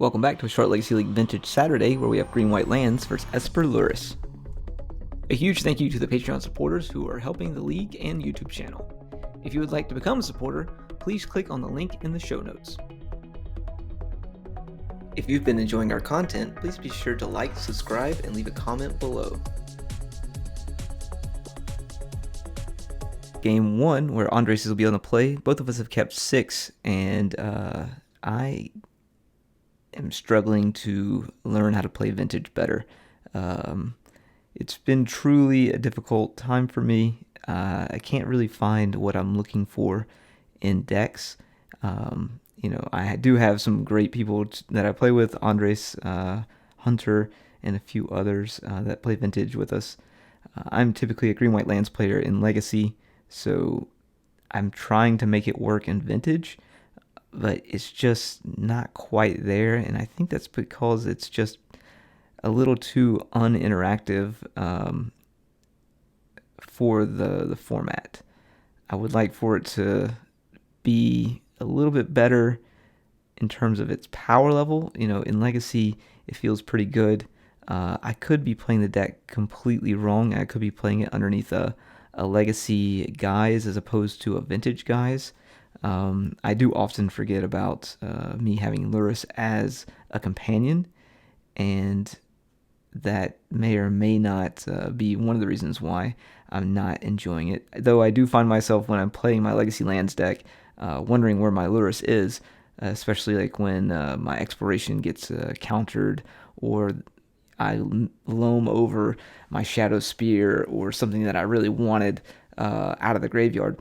Welcome back to a short Legacy League Vintage Saturday where we have green-white lands versus Esper Lurrus. A huge thank you to the Patreon supporters who are helping the league and YouTube channel. If you would like to become a supporter, please click on the link in the show notes. If you've been enjoying our content, please be sure to like, subscribe, and leave a comment below. Game 1, where Andres will be on the play, both of us have kept 6, and I am struggling to learn how to play Vintage better. It's been truly a difficult time for me. I can't really find what I'm looking for in decks. I do have some great people that I play with, Andres, Hunter, and a few others that play Vintage with us. I'm typically a green-white lands player in Legacy, so I'm trying to make it work in Vintage, but it's just not quite there, and I think that's because it's just a little too uninteractive for the format. I would like for it to be a little bit better in terms of its power level. In Legacy, it feels pretty good. I could be playing the deck completely wrong. I could be playing it underneath a Legacy guise as opposed to a Vintage guise. I do often forget about me having Lurrus as a companion, and that may or may not be one of the reasons why I'm not enjoying it. Though I do find myself, when I'm playing my Legacy Lands deck, wondering where my Lurrus is, especially like when my exploration gets countered, or I loam over my Shadow Spear or something that I really wanted out of the graveyard.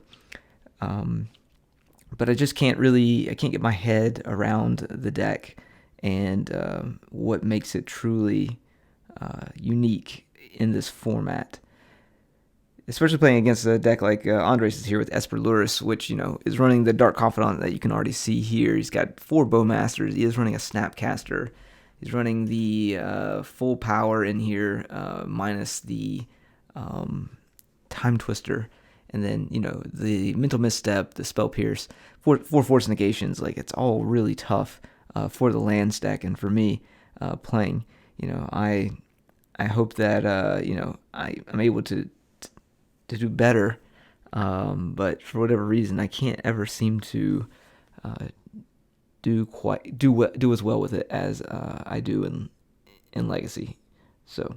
But I just can't get my head around the deck and what makes it truly unique in this format. Especially playing against a deck like Andres is here with Esper Lurrus, which, is running the Dark Confidant that you can already see here. He's got 4 Bowmasters. He is running a Snapcaster. He's running the full power in here, minus the Time Twister. And then, the Mental Misstep, the Spell Pierce, 4 Force Negations. Like, it's all really tough for the lands deck and for me playing. I hope that, I'm able to do better, but for whatever reason, I can't ever seem to do as well with it as I do in Legacy. So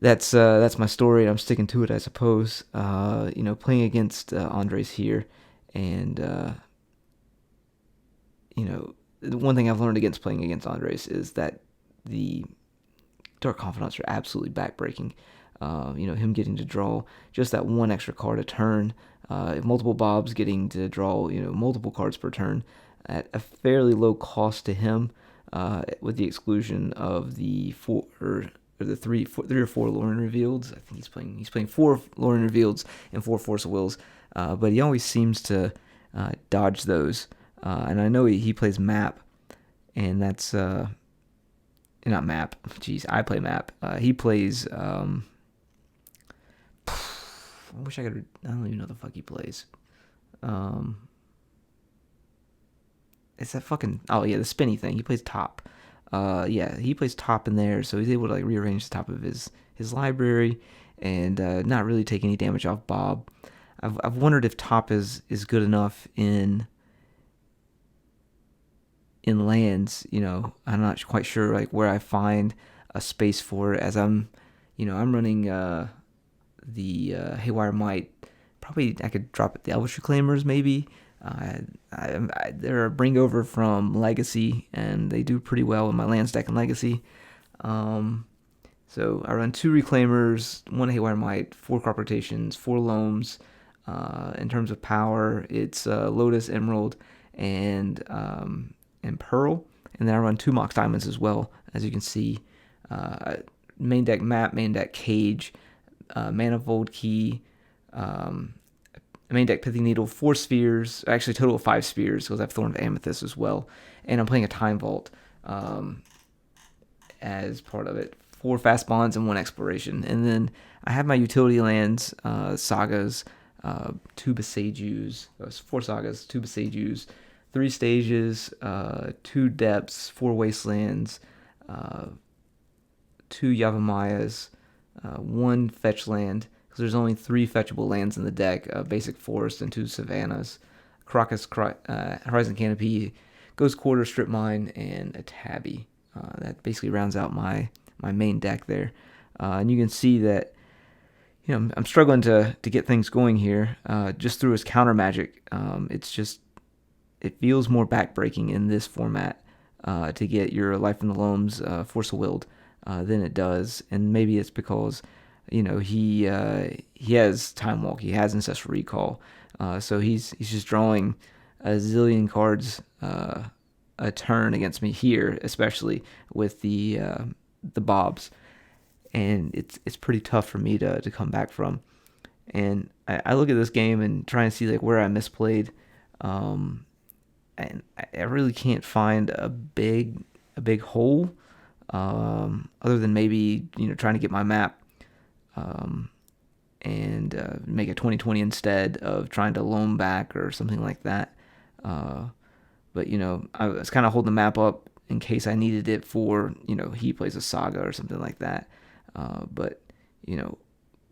that's my story. I'm sticking to it, I suppose. Playing against Andres here, and the one thing I've learned against playing against Andres is that the Dark Confidants are absolutely backbreaking. Him getting to draw just that one extra card a turn, multiple Bobs getting to draw, multiple cards per turn at a fairly low cost to him, with the exclusion of the three or four Lauren Revealeds. I think he's playing 4 Lauren Revealeds and 4 Force of Wills, but he always seems to dodge those. And I know he plays Map, and that's not Map. Jeez, I play Map. He plays. I wish I could. I don't even know the fuck he plays. It's that fucking. Oh yeah, the spinny thing. He plays Top. He plays Top in there, so he's able to rearrange the top of his library and not really take any damage off Bob. I've wondered if Top is good enough in lands. I'm not quite sure where I find a space for it, as I'm running the Haywire Might. Probably I could drop it the Elvish Reclaimers maybe. They're a bring over from Legacy, and they do pretty well in my lands deck in Legacy. So I run 2 Reclaimers, 1 Haywire Might, 4 Crop Rotations, 4 Loams. In terms of power, it's Lotus, Emerald, and Pearl. And then I run 2 Mox Diamonds as well, as you can see. Main deck Map, main deck Cage, Manifold Key, main deck Pithy Needle, 4 Spheres, actually total of 5 Spheres, because I have Thorn of Amethyst as well, and I'm playing a Time Vault as part of it. 4 Fast Bonds and 1 Exploration, and then I have my utility lands, Sagas, 2 Besagus, 4 Sagas, 2 Besagus, 3 stages, 2 depths, 4 wastelands, 2 Yavamayas, 1 fetch land, because there's only 3 fetchable lands in the deck, basic forest and 2 savannas, Horizon Canopy, Ghost Quarter, Strip Mine, and a Tabby. That basically rounds out my main deck there. And you can see that I'm struggling to get things going here just through his counter magic. It feels more backbreaking in this format to get your Life in the Loams Force of Willed than it does, and maybe it's because he has Time Walk, he has Ancestral Recall, so he's just drawing a zillion cards a turn against me here, especially with the Bobs, and it's pretty tough for me to come back from. And I look at this game and try and see like where I misplayed, and I really can't find a big hole, other than maybe trying to get my map, and make a 2020 instead of trying to loam back or something like that. But I was kind of holding the map up in case I needed it for he plays a Saga or something like that. But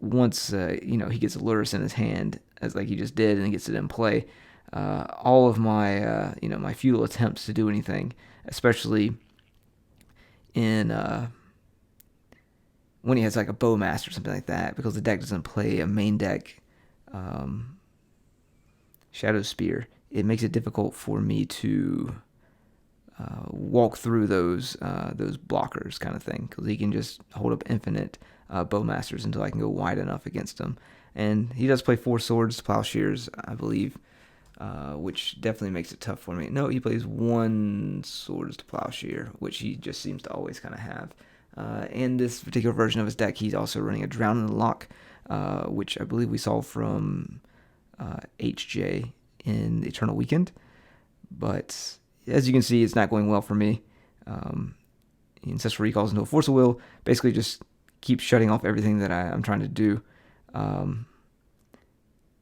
once he gets a Lurrus in his hand, as like he just did, and he gets it in play, all of my my futile attempts to do anything, especially in when he has like a Bowmaster or something like that, because the deck doesn't play a main deck Shadow Spear, it makes it difficult for me to walk through those blockers kind of thing, because he can just hold up infinite Bowmasters until I can go wide enough against him. And he does play 4 swords, plowshares, I believe, which definitely makes it tough for me. No, he plays 1 swords to plowshare, which he just seems to always kind of have. In this particular version of his deck, he's also running a Drown in the Loch, which I believe we saw from HJ in the Eternal Weekend. But as you can see, it's not going well for me. Ancestral Recalls into a Force of Will basically just keeps shutting off everything that I'm trying to do, and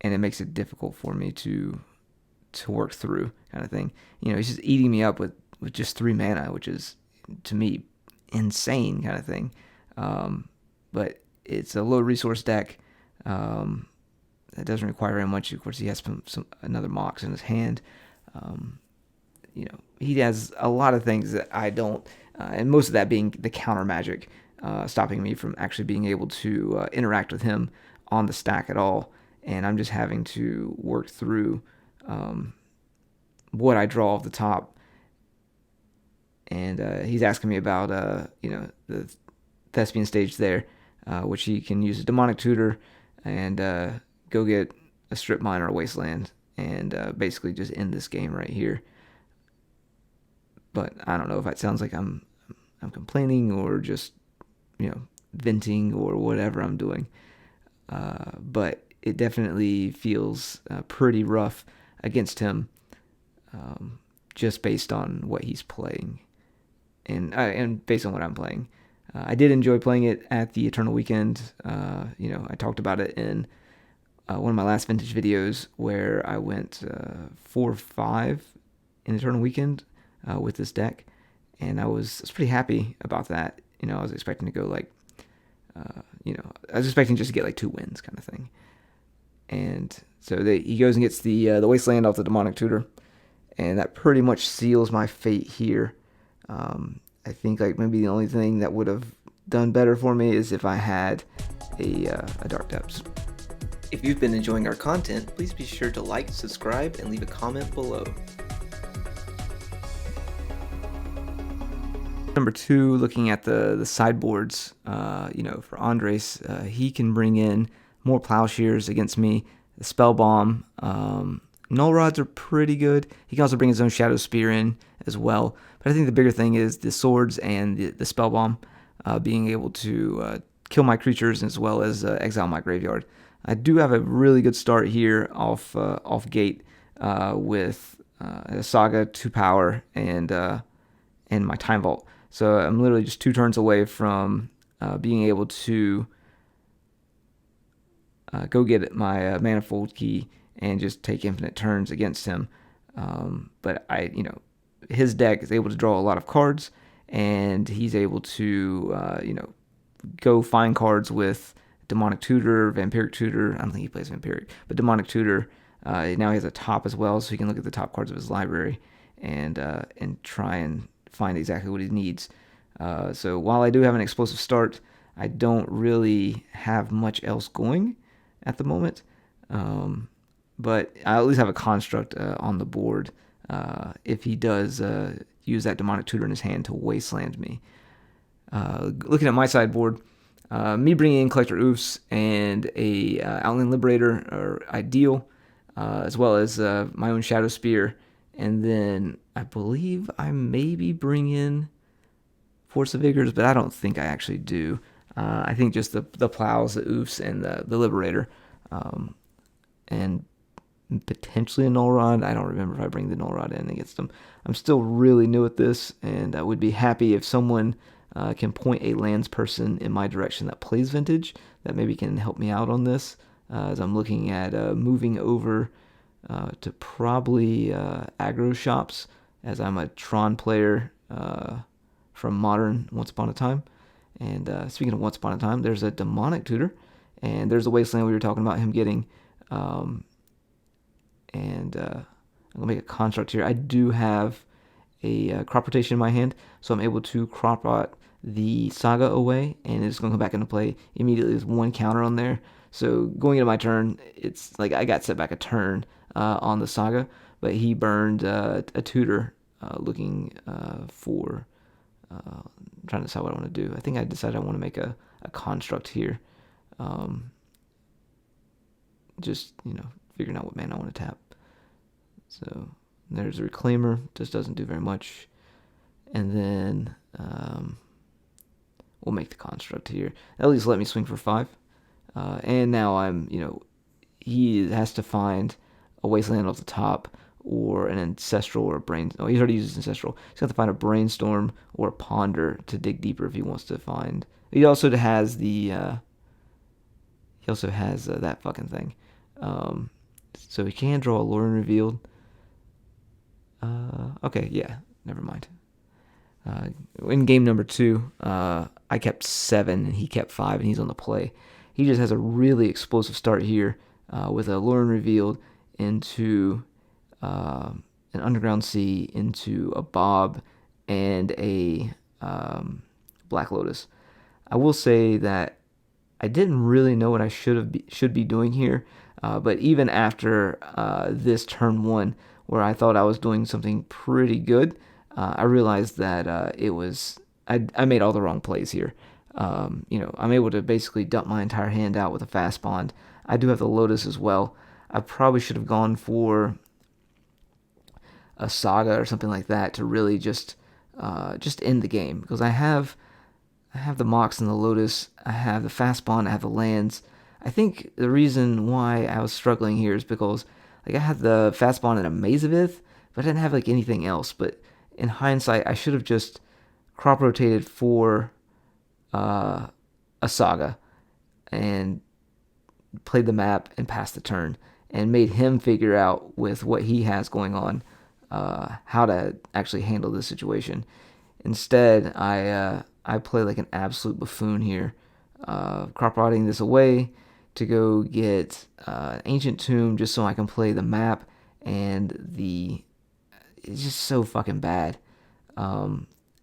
it makes it difficult for me to work through, kind of thing. He's just eating me up with just 3 mana, which is, to me, insane kind of thing. But it's a low resource deck that doesn't require very much. Of course, he has another Mox in his hand. He has a lot of things that I don't, and most of that being the counter magic, stopping me from actually being able to interact with him on the stack at all. And I'm just having to work through what I draw off the top. And he's asking me about the Thespian stage there, which he can use a Demonic Tutor and go get a Strip Mine or a Wasteland, and basically just end this game right here. But I don't know if it sounds like I'm complaining or just venting or whatever I'm doing. But it definitely feels pretty rough against him, just based on what he's playing, and based on what I'm playing. I did enjoy playing it at the Eternal Weekend. I talked about it in one of my last vintage videos, where I went 4-5 in Eternal Weekend with this deck, and I was pretty happy about that. I was expecting to go like, I was expecting just to get like 2 wins kind of thing. And so he goes and gets the Wasteland off the Demonic Tutor, and that pretty much seals my fate here. I think like maybe the only thing that would have done better for me is if I had a Dark Depths. If you've been enjoying our content, please be sure to like, subscribe, and leave a comment below. Number 2, looking at the sideboards, for Andres, he can bring in more Plowshares against me. The Spell Bomb, Null Rods are pretty good. He can also bring his own Shadow Spear in as well. But I think the bigger thing is the swords and the Spell Bomb, being able to kill my creatures as well as exile my graveyard. I do have a really good start here off gate with a Saga, 2 power, and my Time Vault. So I'm literally just 2 turns away from being able to go get my Manifold Key and just take infinite turns against him. But his deck is able to draw a lot of cards, and he's able to, go find cards with Demonic Tutor, Vampiric Tutor. I don't think he plays Vampiric, but Demonic Tutor. Now he has a top as well, so he can look at the top cards of his library and try and find exactly what he needs. So while I do have an explosive start, I don't really have much else going at the moment. But I at least have a construct on the board if he does use that Demonic Tutor in his hand to wasteland me. Looking at my sideboard, me bringing in Collector Oofs and a Outland Liberator are ideal, as well as my own Shadow Spear. And then I believe I maybe bring in Force of Vigors, but I don't think I actually do. I think just the Plows, the Oofs, and the Liberator. And potentially a Null Rod. I don't remember if I bring the Null Rod in against them. I'm still really new at this, and I would be happy if someone can point a lands person in my direction that plays Vintage, that maybe can help me out on this, as I'm looking at moving over to probably aggro shops, as I'm a Tron player from Modern Once Upon a Time. And speaking of Once Upon a Time, there's a Demonic Tutor, and there's a Wasteland we were talking about him getting. I'm going to make a construct here. I do have a crop rotation in my hand, so I'm able to crop rot the Saga away, and it's going to come back into play immediately. There's one counter on there. So going into my turn, it's like I got set back a turn on the Saga, but he burned a Tutor looking for... I'm trying to decide what I want to do. I think I decided I want to make a construct here. Just, figuring out what mana I want to tap. So there's a Reclaimer. Just doesn't do very much. And then we'll make the construct here. At least let me swing for 5. And now I'm, he has to find a Wasteland off the top, or an Ancestral, or a Brain... Oh, he's already used Ancestral. He's going to find a Brainstorm or a Ponder to dig deeper if he wants to find... He also has the... that fucking thing. So he can draw Alluring Revealed. Okay, yeah, never mind. In game number 2, I kept 7 and he kept 5, and he's on the play. He just has a really explosive start here with Alluring Revealed into an Underground Sea, into a Bob, and a Black Lotus. I will say that I didn't really know what I should be doing here, but even after this turn 1, where I thought I was doing something pretty good, I realized that I made all the wrong plays here. I'm able to basically dump my entire hand out with a Fast Bond. I do have the Lotus as well. I probably should have gone for a Saga or something like that to really just end the game, because I have the Mox and the Lotus, I have the Fast Bond, I have the lands. I think the reason why I was struggling here is because I had the Fast Bond and a Mazavith, but I didn't have anything else. But in hindsight, I should have just crop rotated for a Saga and played the map and passed the turn, and made him figure out with what he has going on how to actually handle this situation. Instead, I play like an absolute buffoon here, crop rotting this away to go get Ancient Tomb just so I can play the map, and it's just so fucking bad. A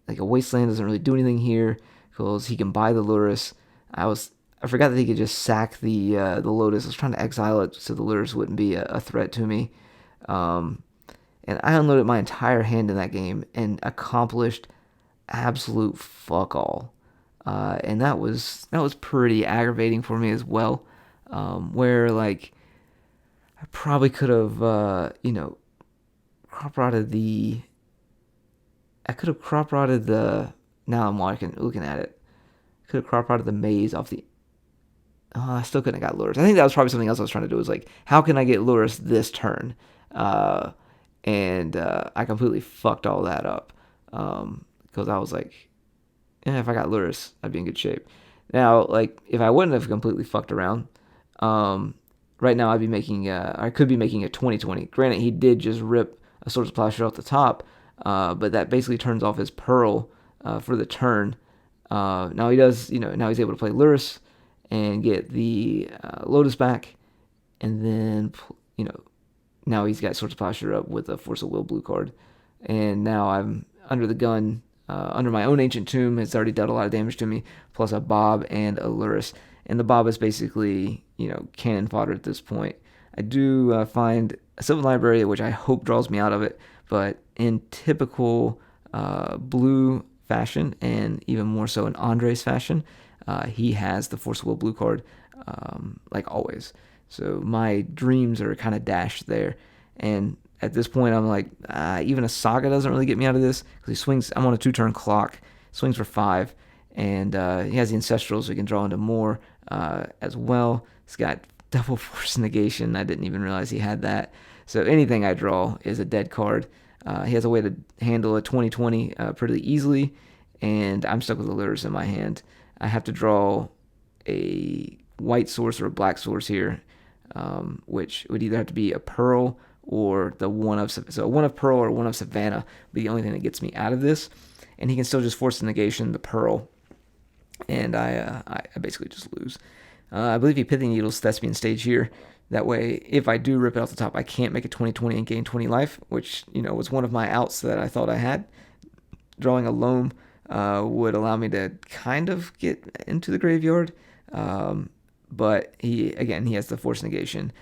Wasteland doesn't really do anything here because he can buy the Lurrus. I forgot that he could just sack the Lotus. I was trying to exile it so the Lurrus wouldn't be a threat to me. And I unloaded my entire hand in that game and accomplished absolute fuck all. And that was pretty aggravating for me as well. Where I probably could have crop rotted the... I could have crop rotted the... Now I'm looking at it. Could have crop rotted the Maze off the... I still couldn't have got Lurrus. I think that was probably something else I was trying to do. Was how can I get Lurrus this turn? And I completely fucked all that up. Because I was if I got Lurrus, I'd be in good shape. Now, if I wouldn't have completely fucked around, right now I could be making a 20-20. Granted, he did just rip a Swords of Plowshare off the top, but that basically turns off his Pearl for the turn. Now he does, now he's able to play Lurrus and get the Lotus back, and then, now he's got Swords of Plowshare up with a Force of Will blue card, and now I'm under the gun. Under my own Ancient Tomb, it's already dealt a lot of damage to me, plus a Bob and a Lurrus. And the Bob is basically, cannon fodder at this point. I do find a Sylvan Library, which I hope draws me out of it, but in typical blue fashion, and even more so in Andre's fashion, he has the Force of Will blue card, like always. So my dreams are kind of dashed there. And at this point, I'm like, even a Saga doesn't really get me out of this, because he swings. I'm on a 2-turn clock, swings for 5, and he has the Ancestral, so he can draw into more as well. He's got double Force Negation. I didn't even realize he had that. So anything I draw is a dead card. He has a way to handle a 20/20 pretty easily, and I'm stuck with the Lurrus in my hand. I have to draw a white source or a black source here, which would either have to be a Pearl or the one of Pearl or one of Savannah would be the only thing that gets me out of this. And he can still just force the negation the Pearl, and I basically just lose. I believe he Pithy Needles Thespian Stage here. That way, if I do rip it off the top, I can't make a 20/20 and gain 20 life, which was one of my outs that I thought I had. Drawing a Loam would allow me to kind of get into the graveyard, but he has the force negation.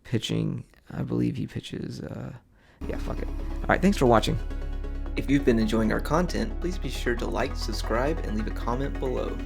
Pitching, I believe he pitches. Fuck it. All right, thanks for watching. If you've been enjoying our content, please be sure to like, subscribe, and leave a comment below.